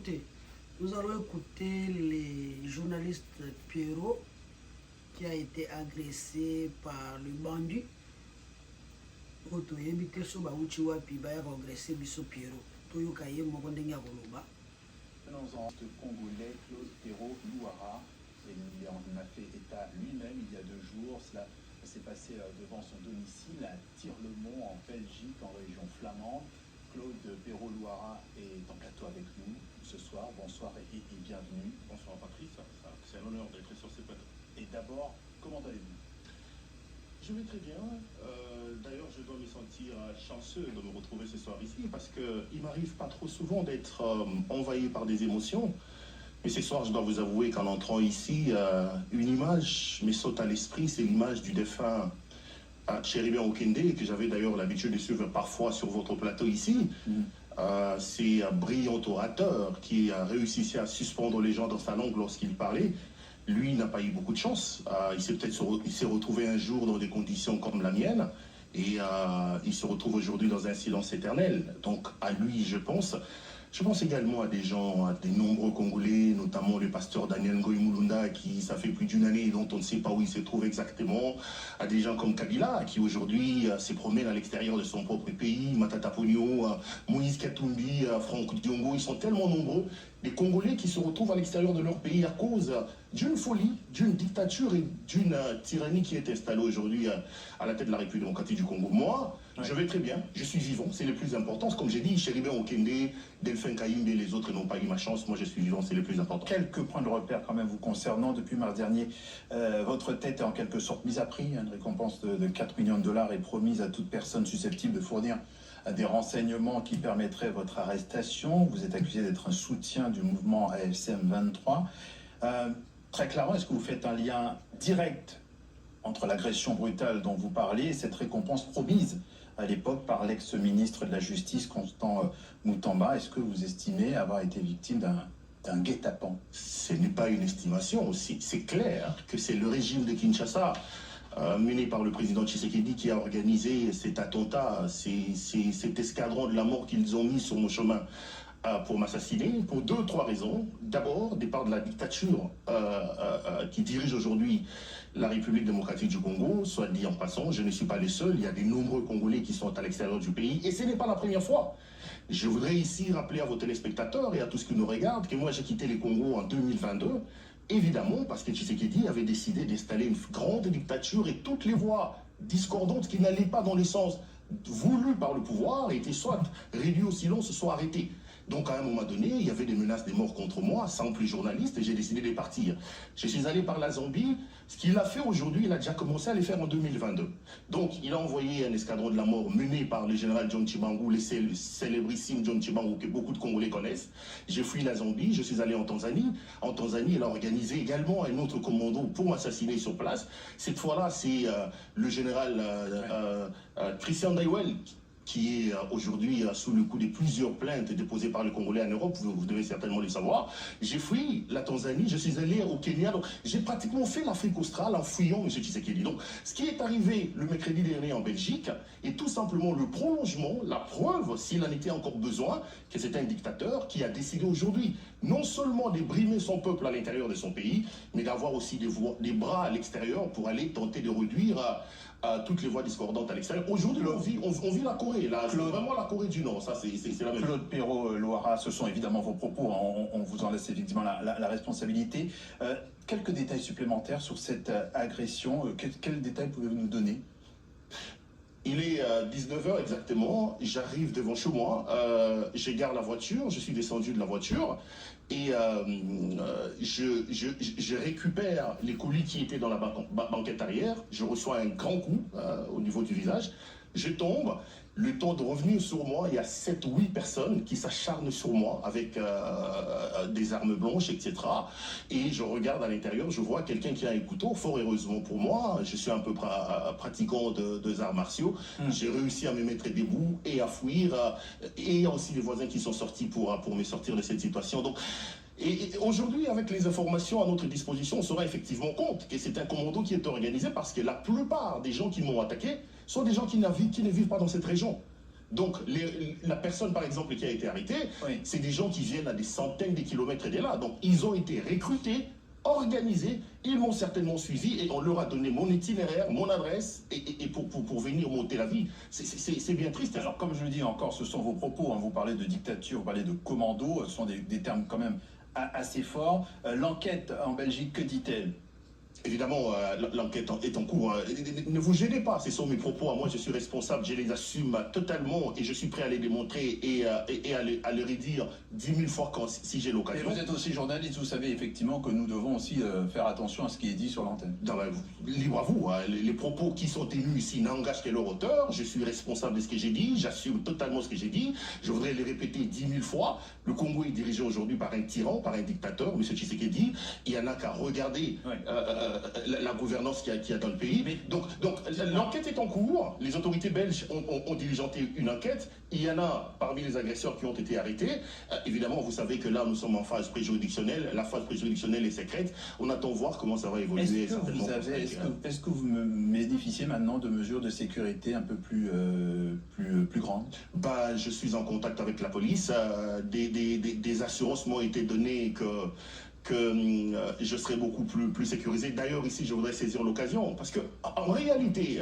Écoutez, nous allons écouter les journalistes Pierrot qui a été agressé par le bandit. Oto yebite so ba uchi wapi ba ya agressé biso Pierrot. Toyoka ye moko ndenge ya koloba. Venons-en de Congolais, Claude Perrault Louara. Il en a fait état lui-même il y a 2 jours. Cela s'est passé devant son domicile à Tirlemont en Belgique, en région flamande. Claude Perrault Louara est en plateau avec nous ce soir. Bonsoir et bienvenue. Bonsoir Patrice, c'est un honneur d'être sur ces plateaux. Et d'abord, comment allez-vous? Je vais très bien. D'ailleurs, je dois me sentir chanceux de me retrouver ce soir ici parce qu'il m'arrive pas trop souvent d'être envahi par des émotions. Mais ce soir, je dois vous avouer qu'en entrant ici, une image me saute à l'esprit, c'est l'image du défunt Cherubin Okende, que j'avais d'ailleurs l'habitude de suivre parfois sur votre plateau ici. C'est un brillant orateur qui a réussi à suspendre les gens dans sa langue lorsqu'il parlait. Lui n'a pas eu beaucoup de chance. Il s'est retrouvé un jour dans des conditions comme la mienne et il se retrouve aujourd'hui dans un silence éternel. Donc à lui, je pense. Je pense également à des gens, à des nombreux Congolais, notamment le pasteur Daniel Ngoï Mulunda, qui, ça fait plus d'une année, dont on ne sait pas où il se trouve exactement, à des gens comme Kabila, qui aujourd'hui se promène à l'extérieur de son propre pays, Matata Ponyo, Moïse Katumbi, Franck Diongo, ils sont tellement nombreux, des Congolais qui se retrouvent à l'extérieur de leur pays à cause d'une folie, d'une dictature et d'une tyrannie qui est installée aujourd'hui à la tête de la République démocratique du Congo. Moi, je vais très bien, je suis vivant, c'est le plus important. Comme j'ai dit, Cherubin Okende, Delphin Kayimbe, les autres n'ont pas eu ma chance, moi je suis vivant, c'est le plus important. Quelques points de repère quand même vous concernant. Depuis mars dernier, votre tête est en quelque sorte mise à prix. Une récompense de 4 millions de dollars est promise à toute personne susceptible de fournir des renseignements qui permettraient votre arrestation. Vous êtes accusé d'être un soutien du mouvement AFCM 23. Très clairement, est-ce que vous faites un lien direct entre l'agression brutale dont vous parlez et cette récompense promise à l'époque par l'ex-ministre de la Justice, Constant Moutamba? Est-ce que vous estimez avoir été victime d'un guet-apens? Ce n'est pas une estimation, c'est clair que c'est le régime de Kinshasa, mené par le président Tshisekedi, qui a organisé cet attentat, cet escadron de la mort qu'ils ont mis sur mon chemin pour m'assassiner, pour 2 ou 3 raisons. D'abord, départ de la dictature qui dirige aujourd'hui la République démocratique du Congo. Soit dit en passant, je ne suis pas le seul, il y a de nombreux Congolais qui sont à l'extérieur du pays, et ce n'est pas la première fois. Je voudrais ici rappeler à vos téléspectateurs et à tous ceux qui nous regardent que moi j'ai quitté les Congos en 2022, évidemment parce que Tshisekedi avait décidé d'installer une grande dictature et toutes les voix discordantes qui n'allaient pas dans le sens voulu par le pouvoir étaient soit réduites au silence, soit arrêtées. Donc à un moment donné, il y avait des menaces de mort contre moi, simple journaliste, et j'ai décidé de partir. Je suis allé par la Zambie. Ce qu'il a fait aujourd'hui, il a déjà commencé à le faire en 2022. Donc il a envoyé un escadron de la mort mené par le général John Tchibangu, le célébrissime John Tchibangu que beaucoup de Congolais connaissent. J'ai fui la Zambie, je suis allé en Tanzanie. En Tanzanie, il a organisé également un autre commando pour m'assassiner sur place. Cette fois-là, c'est le général Christian Daiwel, qui est aujourd'hui sous le coup de plusieurs plaintes déposées par les Congolais en Europe, vous devez certainement le savoir. J'ai fui la Tanzanie, je suis allé au Kenya, donc j'ai pratiquement fait l'Afrique australe en fuyant M. Tshisekedi. Donc ce qui est arrivé le mercredi dernier en Belgique est tout simplement le prolongement, la preuve, s'il en était encore besoin, que c'est un dictateur qui a décidé aujourd'hui non seulement de brimer son peuple à l'intérieur de son pays, mais d'avoir aussi des bras à l'extérieur pour aller tenter de réduire toutes les voix discordantes à l'extérieur. Aujourd'hui, on vit la Corée, là, vraiment la Corée du Nord, ça c'est la même. Claude Perrault Louara, ce sont évidemment vos propos, hein, on vous en laisse effectivement la responsabilité. Quelques détails supplémentaires sur cette agression, quels détails pouvez-vous nous donner? Il est 19h exactement, j'arrive devant chez moi, j'égare la voiture, je suis descendu de la voiture et je récupère les colis qui étaient dans la banquette arrière, je reçois un grand coup au niveau du visage, je tombe, le temps de revenir sur moi, il y a 7 ou 8 personnes qui s'acharnent sur moi avec des armes blanches, etc. Et je regarde à l'intérieur, je vois quelqu'un qui a un couteau, fort heureusement pour moi, je suis un peu pratiquant de arts martiaux, j'ai réussi à me mettre debout et à fuir, et il y a aussi des voisins qui sont sortis pour me sortir de cette situation. Donc, et aujourd'hui, avec les informations à notre disposition, on se rend effectivement compte que c'est un commando qui est organisé parce que la plupart des gens qui m'ont attaqué sont des gens qui ne vivent pas dans cette région. Donc, la personne, par exemple, qui a été arrêtée, Oui. c'est des gens qui viennent à des centaines de kilomètres de là. Donc, ils ont été recrutés, organisés, ils m'ont certainement suivi et on leur a donné mon itinéraire, mon adresse et pour venir monter la vie. C'est bien triste. Alors, comme je le dis encore, ce sont vos propos. Hein. Vous parlez de dictature, vous parlez de commando. Ce sont des termes quand même assez forts. L'enquête en Belgique, que dit-elle? Évidemment, l'enquête est en cours. Ne vous gênez pas, ce sont mes propos. Moi, je suis responsable, je les assume totalement et je suis prêt à les démontrer et à les redire 10 000 fois si j'ai Et l'occasion. vous êtes aussi journaliste, vous savez effectivement que nous devons aussi faire attention à ce qui est dit sur l'antenne. Libre à vous. Les propos qui sont tenus ici n'engagent que leur auteur. Je suis responsable de ce que j'ai dit. J'assume totalement ce que j'ai dit. Je voudrais les répéter 10 000 fois. Le Congo est dirigé aujourd'hui par un tyran, par un dictateur, M. Tshisekedi. Il y en a qu'à regarder la gouvernance qu'il y a dans le pays. Donc l'enquête est en cours. Les autorités belges ont diligenté une enquête. Il y en a parmi les agresseurs qui ont été arrêtés. Évidemment, vous savez que là, nous sommes en phase préjuridictionnelle. La phase préjuridictionnelle est secrète. On attend voir comment ça va évoluer. Est-ce que vous bénéficiez maintenant de mesures de sécurité un peu plus grandes? Je suis en contact avec la police. Des assurances m'ont été données que je serai beaucoup plus sécurisé. D'ailleurs, ici, je voudrais saisir l'occasion, parce que en réalité,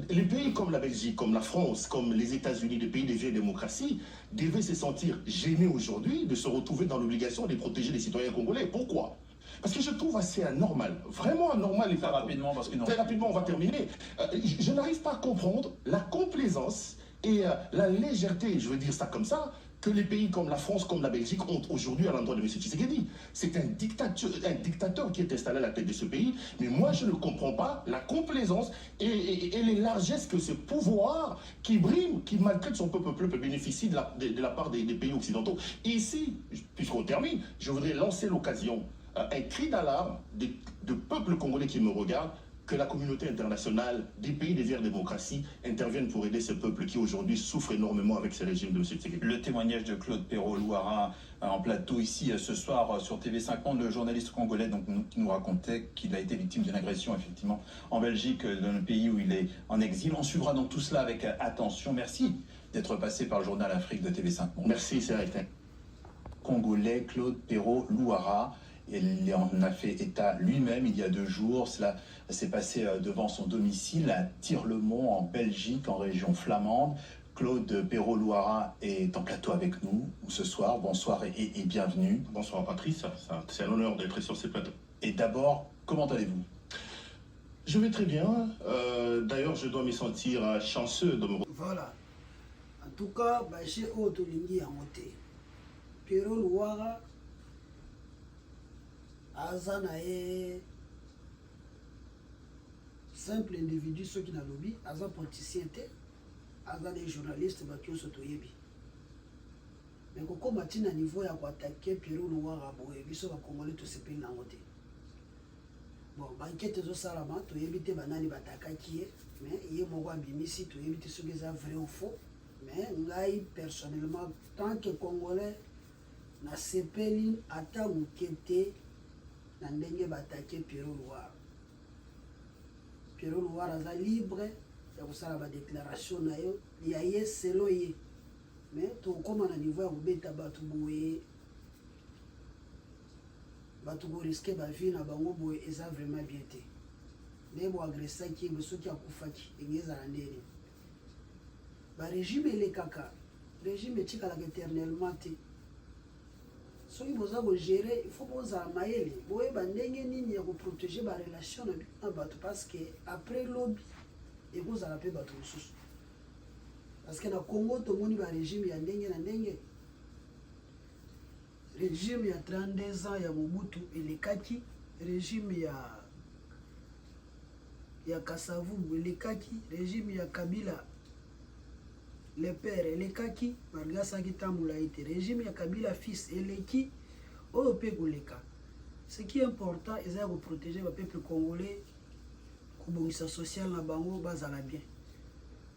les pays comme la Belgique, comme la France, comme les États-Unis, des pays des vieilles démocraties, devaient se sentir gênés aujourd'hui de se retrouver dans l'obligation de protéger les citoyens congolais. Pourquoi? Parce que je trouve assez anormal, vraiment anormal. Très rapidement, parce que non. Très rapidement, on va terminer. Je n'arrive pas à comprendre la complaisance et la légèreté, je veux dire ça comme ça, que les pays comme la France, comme la Belgique ont aujourd'hui à l'endroit de M. Tshisekedi. C'est un dictateur qui est installé à la tête de ce pays, mais moi je ne comprends pas la complaisance et les largesses que ce pouvoir qui brime, qui maltraite son peuple peut bénéficier de la part des pays occidentaux. Et ici, puisqu'on termine, je voudrais lancer l'occasion, un cri d'alarme de peuple congolais qui me regarde, que la communauté internationale, des pays des vieilles démocraties interviennent pour aider ce peuple qui aujourd'hui souffre énormément avec ce régime de M. Tshisekedi. Le témoignage de Claude Perrault-Louara en plateau ici ce soir sur TV5 Monde, le journaliste congolais qui nous racontait qu'il a été victime d'une agression effectivement en Belgique, dans le pays où il est en exil. On suivra donc tout cela avec attention. Merci d'être passé par le journal Afrique de TV5 Monde. Merci, c'est vrai. Congolais Claude Perrault-Louara. Il en a fait état lui-même il y a 2 jours. Cela s'est passé devant son domicile à Tirlemont, en Belgique, en région flamande. Claude Perrault-Louara est en plateau avec nous ce soir. Bonsoir et bienvenue. Bonsoir Patrice, c'est un honneur d'être sur ce plateau. Et d'abord, comment allez-vous? Je vais très bien. D'ailleurs, je dois me sentir chanceux de me... Voilà. En tout cas, chez Otolingi à monter. Perrault-Louara, Azanae, simple individu, ceux qui n'ont lobby, Azan politicien, Azan des journalistes, qui ont sautoyebi. Mais quand on a un niveau à attaquer Perrault-Louara, ils sont congolais tous ces pays dans le bon, banquette de Salama, tu évites banani batakaki, mais il y a mon bimisi, tu évites ce qui est vrai ou faux. Mais là, personnellement, tant que Congolais, na sepeli ata mukete na ndenge batake Perrault-Louara. Perrault-Louara aza libre ya kosala ba déclaration na yo ya ye selo ye. Mais tokoma na niveau ya kobeta bato boye. Bato ko risquer ba vie na bango boye eza vraiment bien te. Ndebo agresaki ngo soki akufaki engeza na ndene. Ba régime ele kaka. Régime etikala éternellement te. Soki boza ko gérer, il faut boza mayele. Boye ba ndenge nini ya ko protéger ba relation na bato parce que après lobby et boza la pe bato mosusu. Parce que na Congo to moni ba régime ya ndenge na ndenge. Régime ya 32 ans ya Mobutu elekaki, régime ya Kasavubu elekaki, régime ya Kabila le père elekaki, malgré ça qui tamboula été régime ya Kabila fils eleki, oyo pe koleka. Ce qui est important, c'est de protéger le peuple congolais, kubongisa social na bango bazala bien.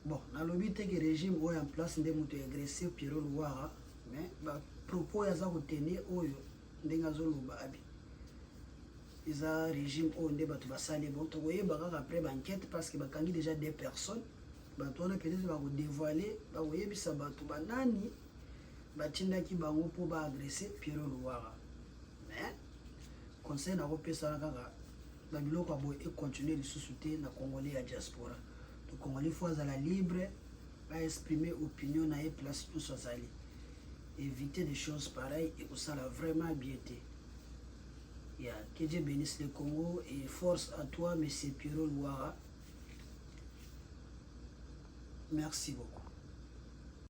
Bon, na lobi te que régime oyo en place nde muto agressé Perrault-Louara, mais ba propos yaza kotene oyo ndenge azoloba abi. Eza régime oyo nde bato basali bon tokoyeba kaka après banquête parce que bakangi déjà 2 personnes bato wana peut-être bakodévoile bakoyebisa bato banani batindaki bango mpo baagresse Pierrot Louara. Mais conseil nakopesana kaka babiloko ya boye econtinue lisusu te na congolais ya diaspora. Le congolais faut azala libre baexprimer opinion na ye place nyonso azali. Éviter des choses pareilles et kosala vraiment bien te. Yeah, que Dieu bénisse le Congo et force à toi, monsieur Pierrot Louara. Merci beaucoup.